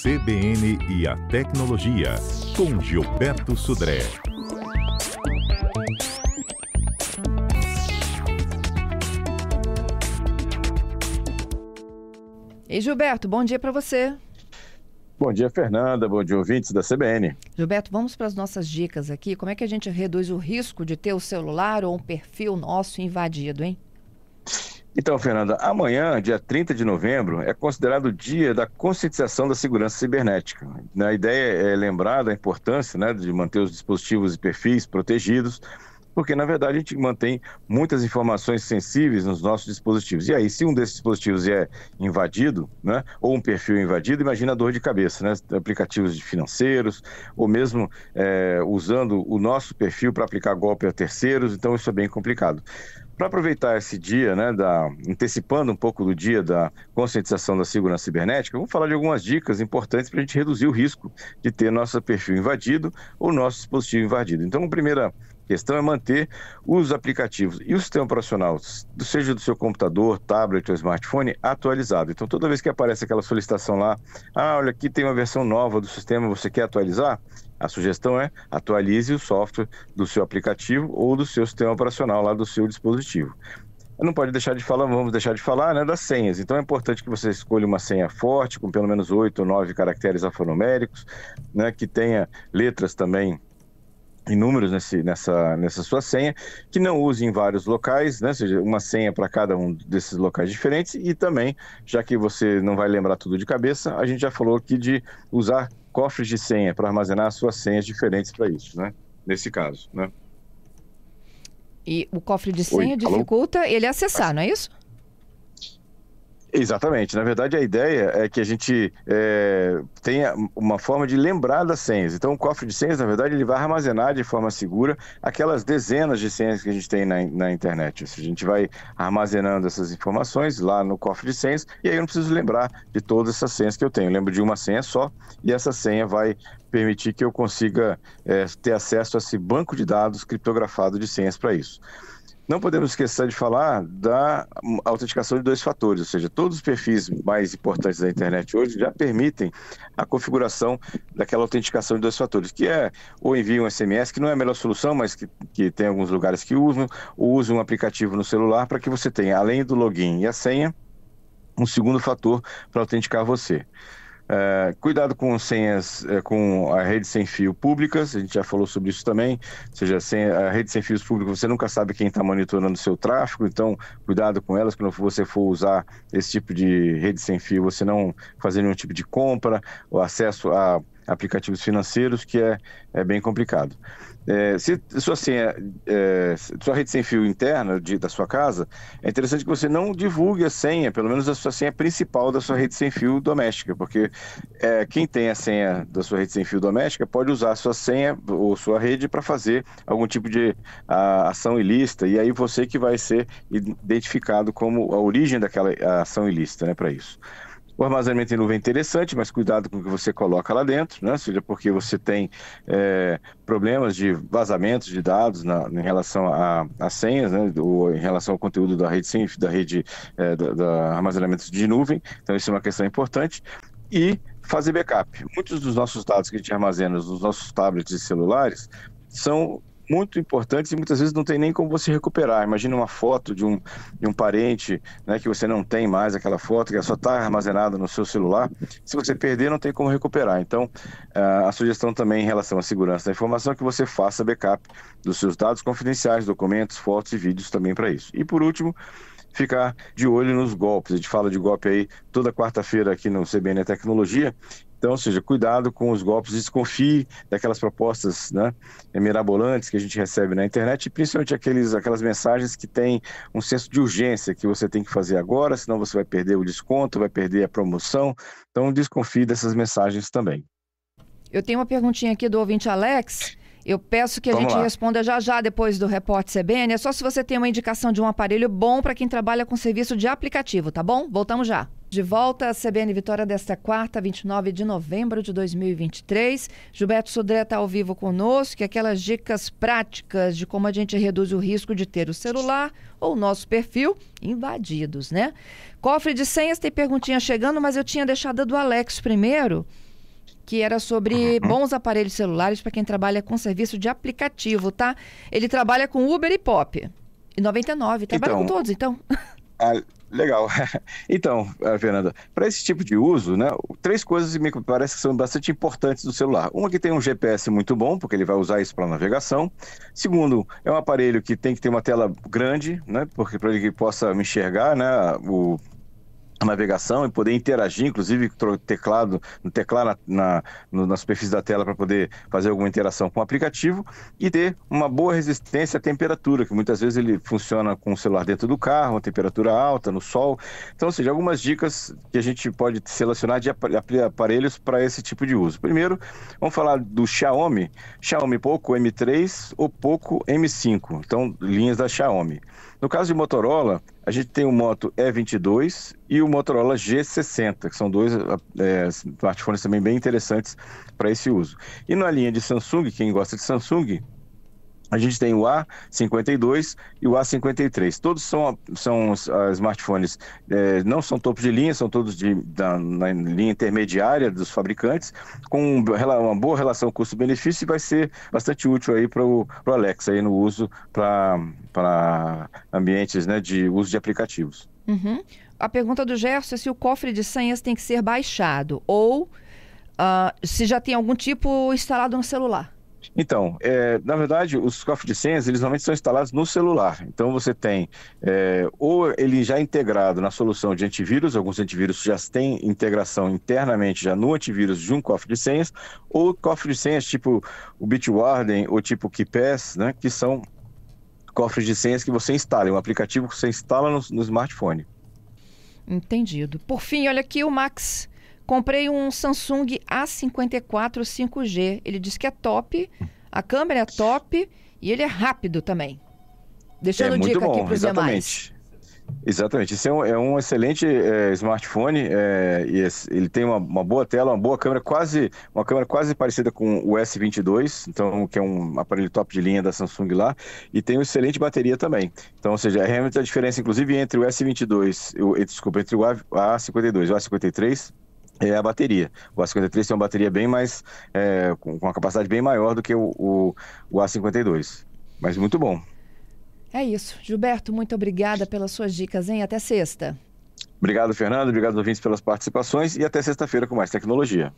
CBN e a Tecnologia, com Gilberto Sudré. Ei, Gilberto, bom dia para você. Bom dia, Fernanda. Bom dia, ouvintes da CBN. Gilberto, vamos para as nossas dicas aqui. Como é que a gente reduz o risco de ter o celular ou um perfil nosso invadido, hein? Então, Fernanda, amanhã, dia 30 de novembro, é considerado o dia da conscientização da segurança cibernética. A ideia é lembrar da importância, de manter os dispositivos e perfis protegidos, porque, na verdade, a gente mantém muitas informações sensíveis nos nossos dispositivos. E aí, se um desses dispositivos é invadido, ou um perfil invadido, imagina a dor de cabeça, aplicativos financeiros, ou mesmo usando o nosso perfil para aplicar golpe a terceiros, então isso é bem complicado. Para aproveitar esse dia, antecipando um pouco do dia da conscientização da segurança cibernética, vamos falar de algumas dicas importantes para a gente reduzir o risco de ter nosso perfil invadido ou nosso dispositivo invadido. Então, a primeira questão é manter os aplicativos e o sistema operacional, seja do seu computador, tablet ou smartphone, atualizado. Então, toda vez que aparece aquela solicitação lá, olha, aqui tem uma versão nova do sistema, você quer atualizar? A sugestão é atualize o software do seu aplicativo ou do seu sistema operacional lá do seu dispositivo. Não pode deixar de falar, vamos deixar de falar das senhas. Então é importante que você escolha uma senha forte, com pelo menos 8 ou 9 caracteres alfanuméricos, que tenha letras também e números nessa sua senha, que não use em vários locais, ou seja, uma senha para cada um desses locais diferentes. E também, já que você não vai lembrar tudo de cabeça, a gente já falou aqui de usar cofres de senha para armazenar suas senhas diferentes para isso, nesse caso. E o cofre de senha dificulta ele acessar, não é isso? Exatamente. Na verdade, a ideia é que a gente tenha uma forma de lembrar das senhas. Então, o cofre de senhas, na verdade, ele vai armazenar de forma segura aquelas dezenas de senhas que a gente tem na internet. Ou seja, a gente vai armazenando essas informações lá no cofre de senhas e aí eu não preciso lembrar de todas essas senhas que eu tenho. Eu lembro de uma senha só e essa senha vai permitir que eu consiga ter acesso a esse banco de dados criptografado de senhas para isso. Não podemos esquecer de falar da autenticação de 2 fatores, ou seja, todos os perfis mais importantes da internet hoje já permitem a configuração daquela autenticação de 2 fatores, que é ou envia um SMS, que não é a melhor solução, mas que tem alguns lugares que usam, ou usa um aplicativo no celular para que você tenha, além do login e a senha, um segundo fator para autenticar você. Cuidado com senhas, com a rede sem fio públicas, a gente já falou sobre isso também, ou seja, a rede sem fios públicos, você nunca sabe quem está monitorando o seu tráfego, então cuidado com elas, quando você for usar esse tipo de rede sem fio, você não fazer nenhum tipo de compra ou acesso a aplicativos financeiros, que é bem complicado. Se sua rede sem fio interna da sua casa, é interessante que você não divulgue a senha, pelo menos a sua senha principal da sua rede sem fio doméstica, porque quem tem a senha da sua rede sem fio doméstica pode usar a sua senha ou sua rede para fazer algum tipo de ação ilícita, e aí você que vai ser identificado como a origem daquela ação ilícita, para isso. O armazenamento em nuvem é interessante, mas cuidado com o que você coloca lá dentro, seja porque você tem problemas de vazamentos de dados em relação às senhas, ou em relação ao conteúdo da rede da armazenamento de nuvem. Então isso é uma questão importante. E fazer backup. Muitos dos nossos dados que a gente armazena nos nossos tablets e celulares são muito importantes e muitas vezes não tem nem como você recuperar. Imagina uma foto de um parente, que você não tem mais aquela foto, que só está armazenada no seu celular. Se você perder, não tem como recuperar. Então, a sugestão também em relação à segurança da informação é que você faça backup dos seus dados confidenciais, documentos, fotos e vídeos também para isso. E por último, ficar de olho nos golpes. A gente fala de golpe aí toda quarta-feira aqui no CBN Tecnologia. Então, ou seja, cuidado com os golpes, desconfie daquelas propostas mirabolantes que a gente recebe na internet, e principalmente aquelas mensagens que têm um senso de urgência, que você tem que fazer agora, senão você vai perder o desconto, vai perder a promoção. Então, desconfie dessas mensagens também. Eu tenho uma perguntinha aqui do ouvinte Alex. Eu peço que a gente responda já depois do Repórter CBN. É só se você tem uma indicação de um aparelho bom para quem trabalha com serviço de aplicativo, tá bom? Voltamos já. De volta à CBN Vitória desta quarta, 29 de novembro de 2023. Gilberto Sudré está ao vivo conosco, e aquelas dicas práticas de como a gente reduz o risco de ter o celular ou o nosso perfil invadidos, Cofre de senhas, tem perguntinha chegando, mas eu tinha deixado a do Alex primeiro. que era sobre bons aparelhos celulares para quem trabalha com serviço de aplicativo, tá? Ele trabalha com Uber e Pop. E 99, trabalha com todos, então. Legal. Então, Fernanda, para esse tipo de uso, né, 3 coisas me parece que são bastante importantes do celular. Uma, que tem um GPS muito bom, porque ele vai usar isso para navegação. Segundo, é um aparelho que tem que ter uma tela grande, né, porque para ele possa me enxergar, né, a navegação e poder interagir, inclusive teclar na superfície da tela para poder fazer alguma interação com o aplicativo, e ter uma boa resistência à temperatura, que muitas vezes ele funciona com o celular dentro do carro, a temperatura alta, no sol. Então, ou seja, algumas dicas que a gente pode selecionar de aparelhos para esse tipo de uso. Primeiro, vamos falar do Xiaomi Poco M3 ou Poco M5, então linhas da Xiaomi. No caso de Motorola, a gente tem o Moto E22 e o Motorola G60, que são 2 smartphones também bem interessantes para esse uso. E na linha de Samsung, quem gosta de Samsung, a gente tem o A52 e o A53. Todos são smartphones, não são topo de linha, são todos na linha intermediária dos fabricantes, com uma boa relação custo-benefício, e vai ser bastante útil aí para o Alex aí no uso para ambientes, né, de uso de aplicativos. A pergunta do Gerson é se o cofre de senhas tem que ser baixado ou se já tem algum tipo instalado no celular. Então, na verdade, os cofres de senhas, eles normalmente são instalados no celular. Então, você tem ou ele já integrado na solução de antivírus, alguns antivírus já têm integração internamente já no antivírus de um cofre de senhas, ou cofre de senhas tipo o Bitwarden ou tipo o KeePass, né, que são cofres de senhas que você instala, é um aplicativo que você instala no smartphone. Entendido. Por fim, olha aqui o Max. Comprei um Samsung A54 5G. Ele diz que é top, a câmera é top e ele é rápido também. Deixando dica aqui para os demais. Exatamente. Esse é um excelente smartphone, e ele tem uma boa tela, uma boa câmera, uma câmera quase parecida com o S22, então, que é um aparelho top de linha da Samsung lá, e tem uma excelente bateria também. Então, ou seja, realmente a diferença, inclusive, entre o S22, entre o A52 e o A53, é a bateria. O A53 tem uma bateria bem mais, com uma capacidade bem maior do que o A52. Mas muito bom. É isso. Gilberto, muito obrigada pelas suas dicas, hein? Até sexta. Obrigado, Fernando. Obrigado, ouvintes, pelas participações. E até sexta-feira com mais tecnologia.